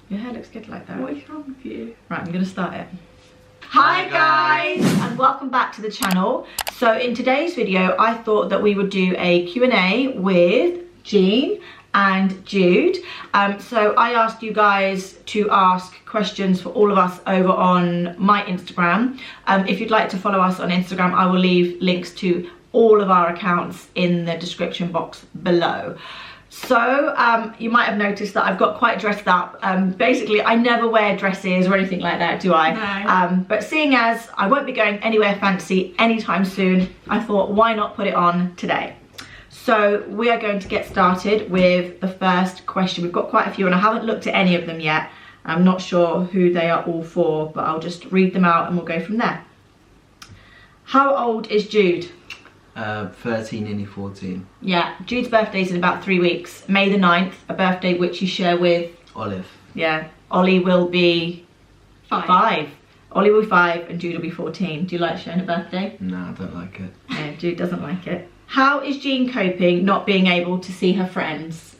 Your hair looks good like that. What is wrong with you? Right, I'm gonna start it. Hi guys, and welcome back to the channel. So in today's video, I thought that we would do a Q&A with Jean and Jude. So I asked you guys to ask questions for all of us over on my Instagram. If you'd like to follow us on Instagram, I will leave links to all of our accounts in the description box below. So you might have noticed that I've got quite dressed up. Basically, I never wear dresses or anything like that, do I? No. But seeing as I won't be going anywhere fancy anytime soon, I thought, why not put it on today? So we are going to get started with the first question. We've got quite a few and I haven't looked at any of them yet. I'm not sure who they are all for, but I'll just read them out and we'll go from there. How old is Jude? 13, nearly 14. Yeah, Jude's birthday's in about 3 weeks. May the 9th, a birthday which you share with... Olive. Yeah, Ollie will be 5. Ollie will be 5 and Jude will be 14. Do you like sharing a birthday? No, I don't like it. No, Jude doesn't like it. How is Jean coping not being able to see her friends?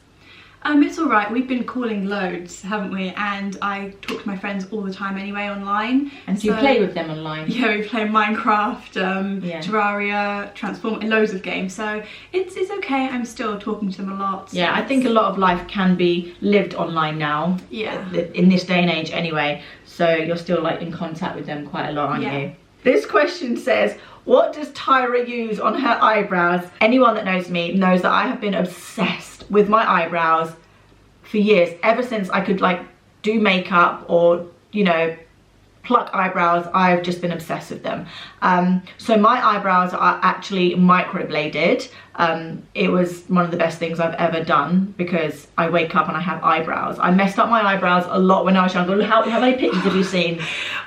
It's alright, we've been calling loads, haven't we? And I talk to my friends all the time anyway online. And do you play with them online? Yeah, we play Minecraft, Yeah. Terraria, Transform, and loads of games. So it's okay, I'm still talking to them a lot. So Yeah, I think a lot of life can be lived online now. Yeah. In this day and age anyway. So you're still like in contact with them quite a lot, aren't Yeah. you? This question says, what does Taira use on her eyebrows? Anyone that knows me knows that I have been obsessed with my eyebrows for years, ever since I could like do makeup or, you know, pluck eyebrows. I've just been obsessed with them. So my eyebrows are actually microbladed. It was one of the best things I've ever done because I wake up and I have eyebrows. I messed up my eyebrows a lot when I was younger. How many pictures have you seen?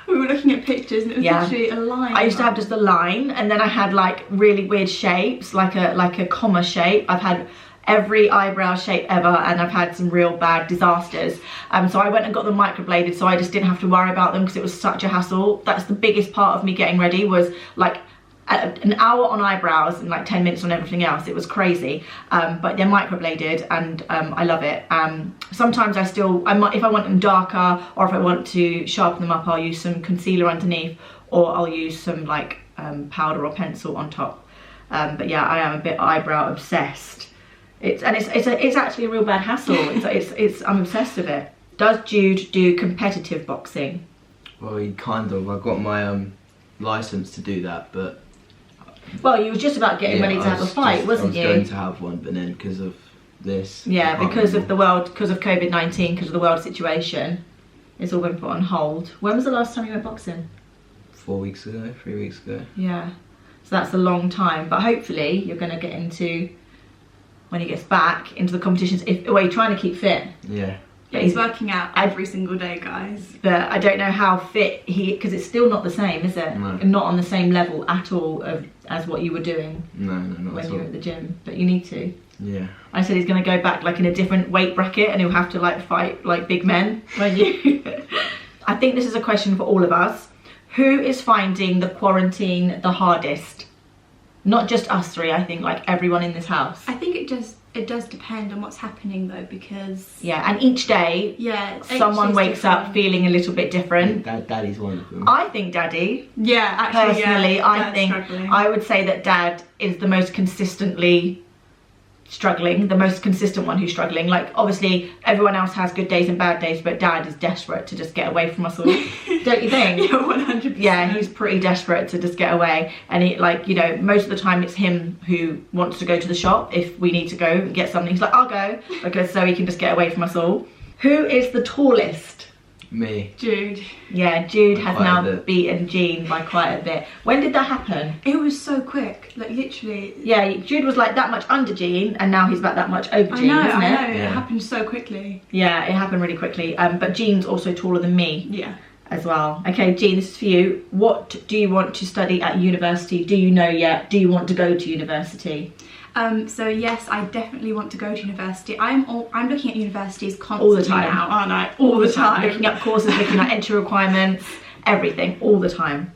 We were looking at pictures and it was literally a line. I used to have just a line and then I had like really weird shapes, like a comma shape. I've had every eyebrow shape ever and I've had some real bad disasters. So I went and got them microbladed so I just didn't have to worry about them because it was such a hassle. That's the biggest part of me getting ready, was like an hour on eyebrows and like 10 minutes on everything else. It was crazy. But they're microbladed and I love it. Sometimes if I want them darker or if I want to sharpen them up, I'll use some concealer underneath or I'll use some like powder or pencil on top. But yeah, I am a bit eyebrow obsessed. It's actually a real bad hassle. I'm obsessed with it. Does Jude do competitive boxing? Well, he kind of. I got my license to do that, but... Well, you were just about getting ready to have a fight, wasn't you? I was going to have one, but then because of this... Yeah, because of COVID-19, because of the world situation, it's all been put on hold. When was the last time you went boxing? 4 weeks ago, 3 weeks ago. Yeah, so that's a long time. But hopefully you're going to get into... when he gets back into the competitions, you're trying to keep fit. Yeah. Yeah, he's working out every single day, guys. But I don't know how fit because it's still not the same, is it? No. Not on the same level at all as what you were doing No, when you were at the gym. But you need to. Yeah. I said he's going to go back like in a different weight bracket and he'll have to like fight like big men, won't you? I think this is a question for all of us. Who is finding the quarantine the hardest? Not just us three, I think like everyone in this house. I think it does depend on what's happening though, because... Yeah, and each day, someone wakes up feeling a little bit different. Daddy's one of them. I think Daddy. Yeah, actually, personally, yeah, I would say that Dad is the most consistently struggling, the most consistent one who's struggling. Like, obviously, everyone else has good days and bad days, but Dad is desperate to just get away from us all. Don't you think? Yeah, 100%. Yeah, he's pretty desperate to just get away. And he, like, you know, most of the time it's him who wants to go to the shop if we need to go and get something. He's like, I'll go, because so he can just get away from us all. Who is the tallest? Me. Jude. Yeah, Jude has now beaten Jean by quite a bit. When did that happen? It was so quick, like literally. Yeah, Jude was like that much under Jean and now he's about that much over Jean, isn't it? I know, it happened so quickly. Yeah, it happened really quickly. But Jean's also taller than me. Yeah. As well. Okay, Jean, this is for you. What do you want to study at university? Do you know yet? Do you want to go to university? So yes, I definitely want to go to university. I'm looking at universities constantly all the time now, aren't I? All the time. Looking up courses, looking at entry requirements, everything, all the time.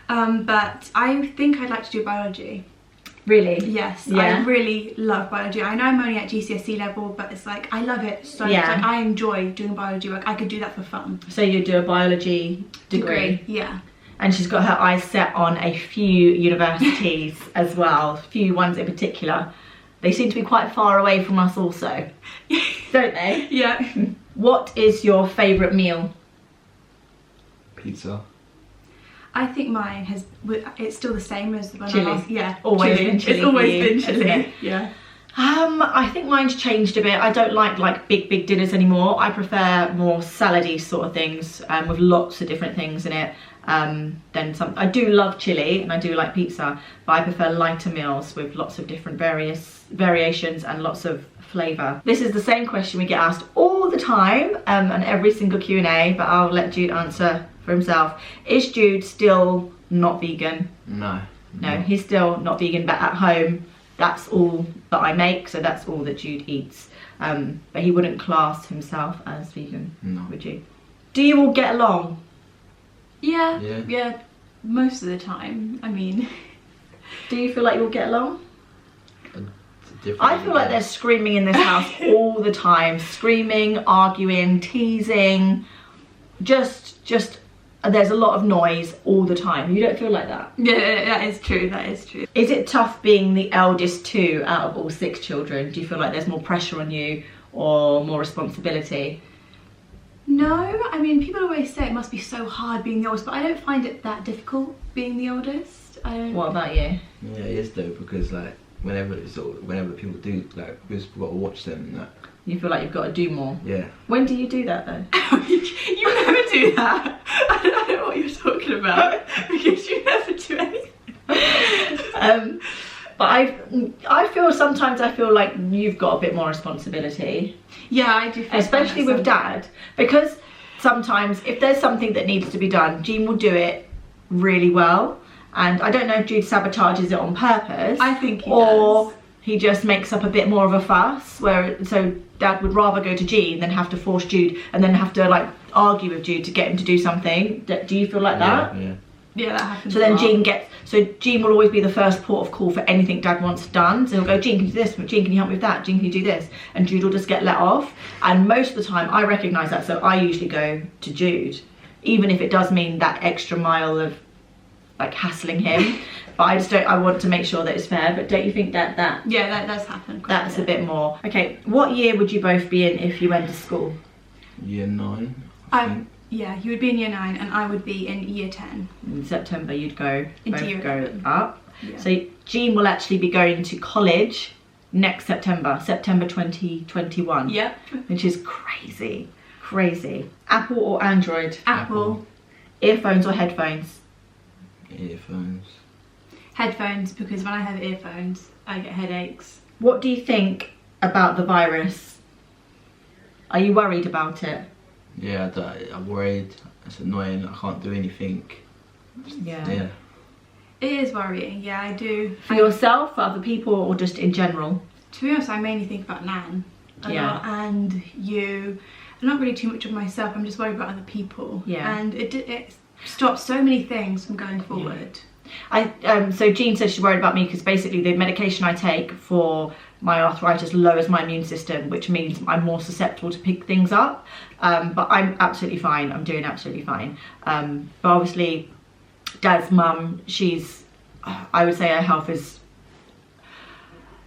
But I think I'd like to do biology. Really? Yes, Yeah. I really love biology. I know I'm only at GCSE level, but it's like, I love it so much. Yeah. Like, I enjoy doing biology work. I could do that for fun. So you do a biology degree. Yeah. And she's got her eyes set on a few universities as well, a few ones in particular. They seem to be quite far away from us also, don't they? Yeah. What is your favourite meal? Pizza. I think mine has, it's still the same as the one Chili. I asked. Yeah, Always been chili It's always for you, been hasn't chili. it? Yeah. I think mine's changed a bit. I don't like big dinners anymore. I prefer more salady sort of things with lots of different things in it. Then some. I do love chili and I do like pizza, but I prefer lighter meals with lots of different variations and lots of flavour. This is the same question we get asked all the time and every single Q&A, but I'll let Jude answer for himself. Is Jude still not vegan? No. No, he's still not vegan, but at home that's all that I make, so that's all that Jude eats. But he wouldn't class himself as vegan, No. would you? Do you all get along? Yeah. Most of the time. I mean, Do you feel like you all get along? Different. I feel like they're screaming in this house all the time. Screaming, arguing, teasing. Just there's a lot of noise all the time. You don't feel like that? yeah, that is true. That is true. Is it tough being the eldest two out of all 6 children? Do you feel like there's more pressure on you or more responsibility? No, I mean, people always say it must be so hard being the oldest, but I don't find it that difficult being the oldest. I don't. What about you? Yeah, it is though, because like whenever people do, like we've got to watch them and that. You feel like you've got to do more? Yeah. When do you do that though? You never do that. I don't know what you're talking about because you never do anything. But I feel sometimes like you've got a bit more responsibility. Yeah, I do feel Especially with Dad, because sometimes if there's something that needs to be done, Jean will do it really well. And I don't know if Jude sabotages it on purpose. I think he or does. he just makes up a bit more of a fuss, so Dad would rather go to Jean than have to force Jude and then have to like argue with Jude to get him to do something. Do you feel like that? Yeah. Yeah, that happens. So then Jean will always be the first port of call for anything Dad wants done. So he'll go, Jean, can you do this? Jean, can you help me with that? Jean, can you do this? And Jude will just get let off. And most of the time I recognise that, so I usually go to Jude, even if it does mean that extra mile of like hassling him. But I want to make sure that it's fair. But don't you think that Yeah, that does happen. that's a bit more? Okay, what year would you both be in if you went to school? Year 9. I think. Yeah, you would be in year 9 and I would be in year 10. In September you'd go Into year 11. up. Yeah. So Jean will actually be going to college next September 2021. Yep. Which is crazy. Apple or Android? Apple. Earphones or headphones? Earphones. Headphones, because when I have earphones, I get headaches. What do you think about the virus? Are you worried about it? Yeah, I'm worried. It's annoying. I can't do anything. Yeah. It is worrying, yeah, I do. For yourself, for other people, or just in general? To be honest, I mainly think about Nan a Yeah. lot, and you. Not really too much of myself, I'm just worried about other people. Yeah. And it stops so many things from going forward. So Jean said she's worried about me because basically the medication I take for my arthritis lowers my immune system, which means I'm more susceptible to pick things up. But I'm absolutely fine. I'm doing absolutely fine. But obviously, Dad's mum, I would say her health is.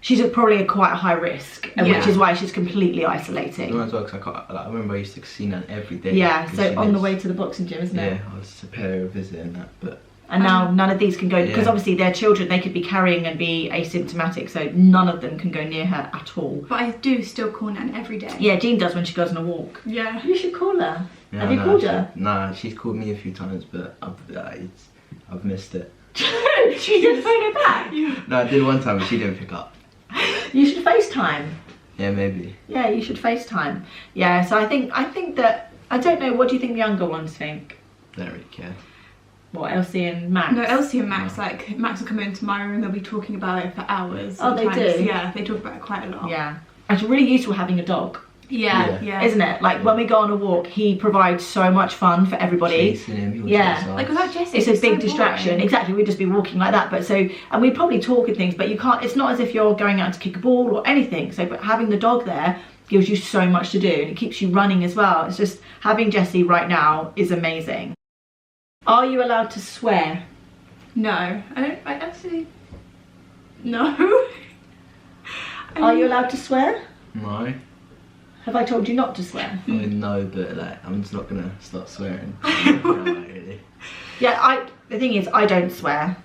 She's probably quite a high risk, which is why she's completely isolating. No, as well, 'cause I remember I used to see Nan every day. Yeah, so on the way to the boxing gym, isn't it? Yeah, I was to pay her a visit and that, but. And now none of these can go, because Yeah. obviously they're children, they could be carrying and be asymptomatic, so none of them can go near her at all. But I do still call Nan every day. Yeah, Jean does when she goes on a walk. Yeah. You should call her. Yeah, Have you called her? Nah, she's called me a few times, but I've missed it. She didn't phone her back? No, I did one time, but she didn't pick up. You should FaceTime. Yeah, maybe. Yeah, you should FaceTime. Yeah, so I think that, I don't know, what do you think the younger ones think? Don't really care. What, Elsie and Max? No, Elsie and Max, like, Max will come into my room, they'll be talking about it for hours. Oh, they sometimes. do? Yeah, they talk about it quite a lot. Yeah. It's really useful having a dog. Yeah. isn't it? Like when we go on a walk, he provides so much fun for everybody. Chasing him, he'll Yeah. chase us. Like without Jessie, It's a big so distraction. boring. Exactly, we'd just be walking like that. But so, and we'd probably talk and things, but you can't. It's not as if you're going out to kick a ball or anything. So, but having the dog there gives you so much to do, and it keeps you running as well. It's just having Jessie right now is amazing. Are you allowed to swear? No, I actually. No. Are you allowed to swear? No. Have I told you not to swear? I mean, no, but like, I'm just not gonna start swearing. No, really. Yeah, the thing is, I don't swear.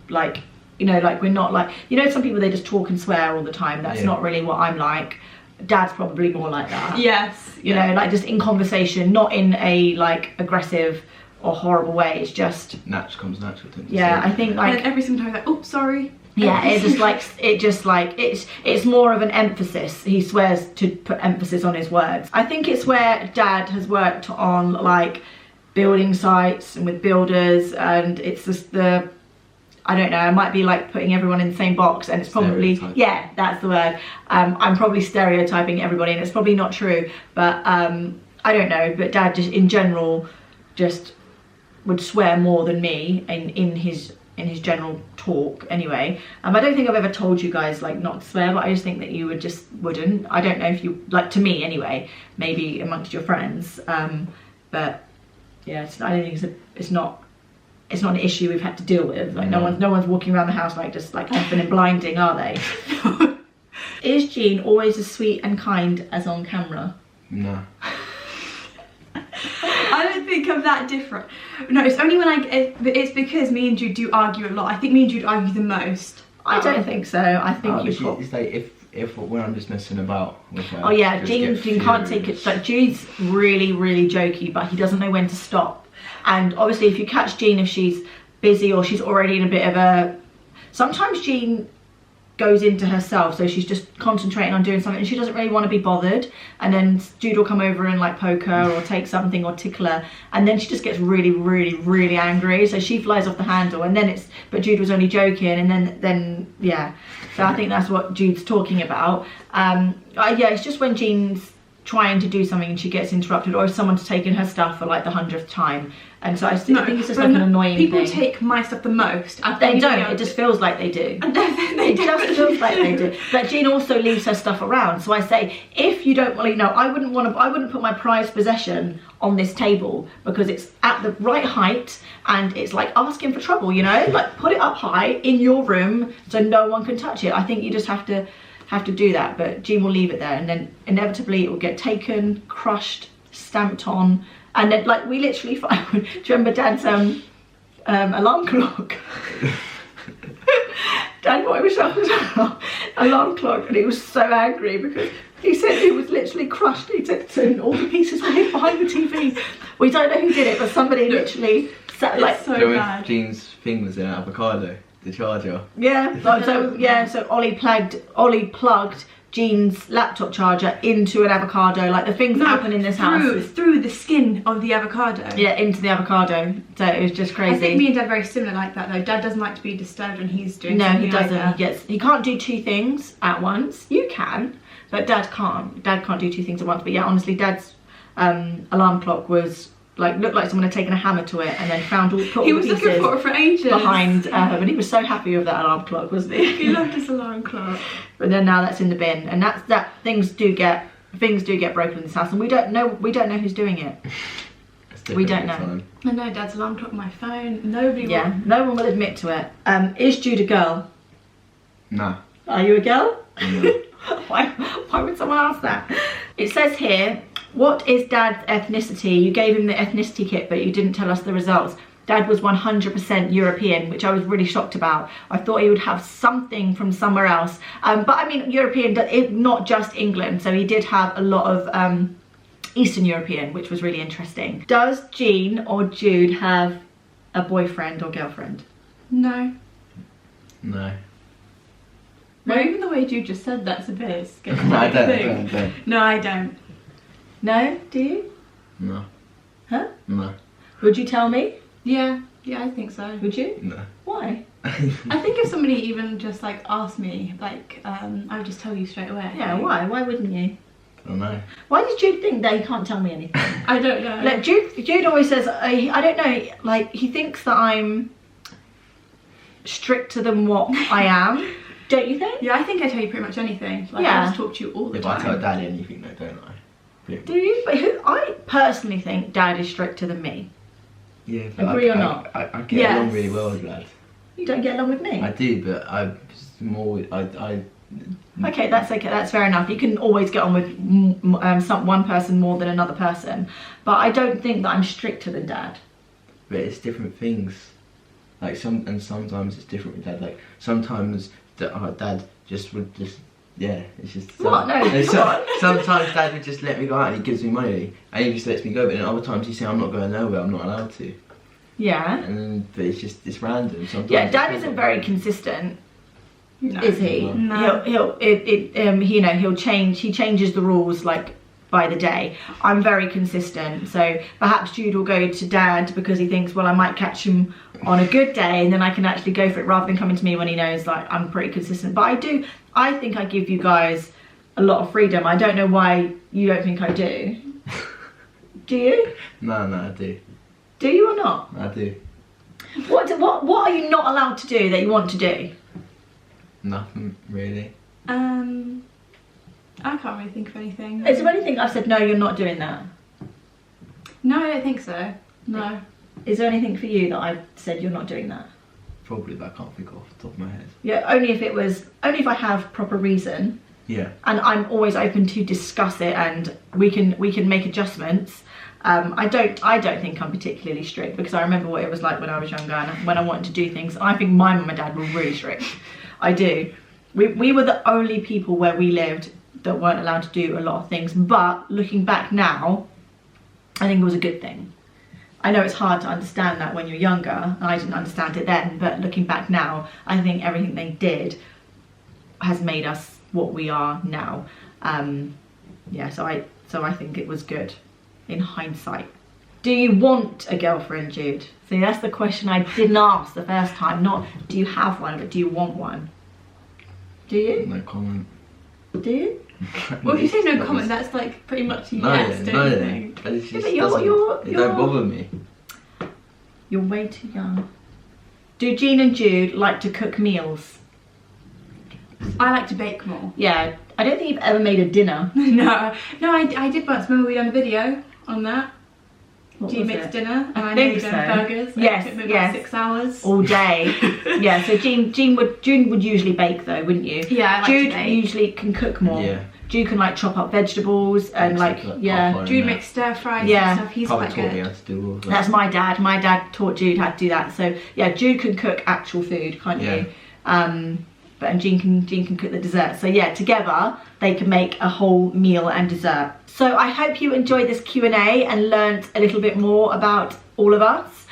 Like, you know, like we're not like, you know, some people, they just talk and swear all the time. That's not really what I'm like. Dad's probably more like that. Yes. You know, like just in conversation, not in a like aggressive or horrible way. It's just Comes natural. I think like and every single time like, oh, sorry. yeah, it's more of an emphasis. He swears to put emphasis on his words. I think it's where Dad has worked on like building sites and with builders, and it's just I don't know, it might be like putting everyone in the same box, and it's probably, yeah, that's the word. I'm probably stereotyping everybody, and it's probably not true, but I don't know, but Dad just in general just would swear more than me in his general talk anyway. I don't think I've ever told you guys like not to swear, but I just think that you wouldn't. I don't know if you, like, to me anyway, maybe amongst your friends, but yeah, I don't think it's not an issue we've had to deal with. Like no one's walking around the house like just like effing and blinding, are they? Is Jean always as sweet and kind as on camera? No. I don't think I'm that different. No, it's only when it's because me and Jude do argue a lot. I think me and Jude argue the most. I don't think so. I think it's like if when I'm just messing about with her. Oh yeah, Jean can't take it. Like Jude's really jokey, but he doesn't know when to stop. And obviously if you catch Jean if she's busy or she's already in a bit of a, sometimes Jean goes into herself, so she's just concentrating on doing something and she doesn't really want to be bothered, and then Jude will come over and like poke her or take something or tickle her, and then she just gets really angry, so she flies off the handle, and then but Jude was only joking, and then yeah, so I think that's what Jude's talking about. Yeah, it's just when Jean's trying to do something and she gets interrupted, or if someone's taken her stuff for like the 100th time, and so I think it's just like an annoying people thing. Take my stuff the most. They don't, it just feels like they do. It just feels like they do. But Jean also leaves her stuff around, so I say, if you don't, well, you know, I wouldn't put my prized possession on this table because it's at the right height and it's like asking for trouble, you know, like put it up high in your room so no one can touch it. I think you just have to do that, but Jean will leave it there, and then inevitably it will get taken, crushed, stamped on, and then like we literally find, do you remember Dad's alarm clock? Dad bought him a alarm clock, and he was so angry because he said it was literally crushed. He said so all the pieces were hid behind the TV. We don't know who did it, but somebody literally sat like so bad. Jean's thing was in an avocado. The charger. Yeah. So Ollie plugged Jean's laptop charger into an avocado. Like the things that happen in this house. Through the skin of the avocado. Yeah, into the avocado. So it was just crazy. I think me and Dad are very similar like that though. Dad doesn't like to be disturbed when he's doing No, something. he doesn't. Either. He can't do two things at once. You can, but Dad can't. Dad can't do two things at once. But yeah, honestly, Dad's alarm clock was like, looked like someone had taken a hammer to it and then put all the pieces looking for ages behind, and he was so happy with that alarm clock, wasn't he? He loved his alarm clock. But then now that's in the bin, and things do get broken in this house, and we don't know who's doing it. We don't know. I know Dad's alarm clock on my phone. Nobody. Yeah, no one will admit to it. Is Jude a girl? No. Are you a girl? No. Why would someone ask that? It says here, what is Dad's ethnicity? You gave him the ethnicity kit, but you didn't tell us the results. Dad was 100% European, which I was really shocked about. I thought he would have something from somewhere else. But I mean, European, not just England. So he did have a lot of Eastern European, which was really interesting. Does Jean or Jude have a boyfriend or girlfriend? No. No. No, even the way Jude just said that's a bit scary. I don't. No, I don't. No? Do you? No. Huh? No. Would you tell me? Yeah, I think so. Would you? No. Why? I think if somebody even just like asked me, like, I would just tell you straight away. Yeah, why? Why wouldn't you? I don't know. Why did Jude think that he can't tell me anything? I don't know. Like, Jude always says, I don't know, like, he thinks that I'm stricter than what I am. Don't you think? Yeah, I think I tell you pretty much anything. Like, Yeah. I just talk to you all the If time. I tell Dad anything, though, don't I? Yeah. Do you? But I personally think Dad is stricter than me. Yeah, but Agree or not? I get Yes. along really well with Dad. You don't get along with me? I do, but I'm more. Okay, that's okay. That's fair enough. You can always get on with one person more than another person, but I don't think that I'm stricter than Dad. But it's different things. Like sometimes it's different with Dad. Like sometimes Dad just would just. Yeah, it's just. What? No, come on. Sometimes Dad would just let me go out and he gives me money and he just lets me go. But then other times he say I'm not going nowhere. I'm not allowed to. Yeah. And then, but it's random. Sometimes. Yeah, Dad isn't very consistent. No. Is he? No. He'll change. He changes the rules like by the day. I'm very consistent, so perhaps Jude will go to Dad because he thinks, well, I might catch him on a good day, and then I can actually go for it rather than coming to me when he knows like I'm pretty consistent. But I think I give you guys a lot of freedom. I don't know why you don't think I do. Do you? No, I do. Do you or not? I do. What are you not allowed to do that you want to do? Nothing really. I can't really think of anything. Is there anything I've said, no, you're not doing that? No, I don't think so. No. Is there anything for you that I've said you're not doing that? Probably, but I can't think off the top of my head. Yeah, only if I have proper reason. Yeah. And I'm always open to discuss it, and we can make adjustments. I don't think I'm particularly strict because I remember what it was like when I was younger and when I wanted to do things. I think my mum and dad were really strict. I do. We were the only people where we lived that weren't allowed to do a lot of things, but looking back now, I think it was a good thing. I know it's hard to understand that when you're younger, and I didn't understand it then, but looking back now, I think everything they did has made us what we are now. Yeah, so I think it was good in hindsight. Do you want a girlfriend, Jude? See, that's the question I didn't ask the first time. Not do you have one, but do you want one? Do you? No comment. Do you? Well, if you say no comment, that's like pretty much a yes, don't you think? But it's just but it don't bother me. You're way too young. Do Jean and Jude like to cook meals? I like to bake more. Yeah, I don't think you've ever made a dinner. No, I did once. Remember we done a video on that? What Jean was makes it? dinner and I think made so. burgers. Yes, It took me yes. about 6 hours. All day. Yeah, so Jean would usually bake though, wouldn't you? Yeah, I like Jude to bake. usually can cook more. Yeah. Jude can like chop up vegetables and like, yeah. Jude makes stir fries Yeah. and stuff. He's Papa quite taught me good. how to do all of that. That's my dad. My dad taught Jude how to do that. So yeah, Jude can cook actual food, can't you? And Jean can cook the dessert. So yeah, together they can make a whole meal and dessert. So I hope you enjoyed this Q&A and learnt a little bit more about all of us.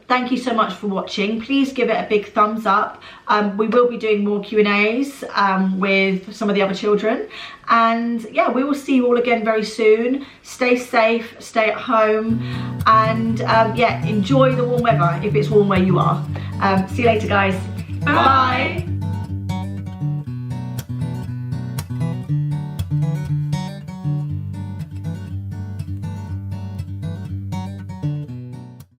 Thank you so much for watching. Please give it a big thumbs up. We will be doing more Q&As with some of the other children. And yeah, we will see you all again very soon. Stay safe, stay at home, and yeah, enjoy the warm weather if it's warm where you are. See you later, guys. Bye. Bye.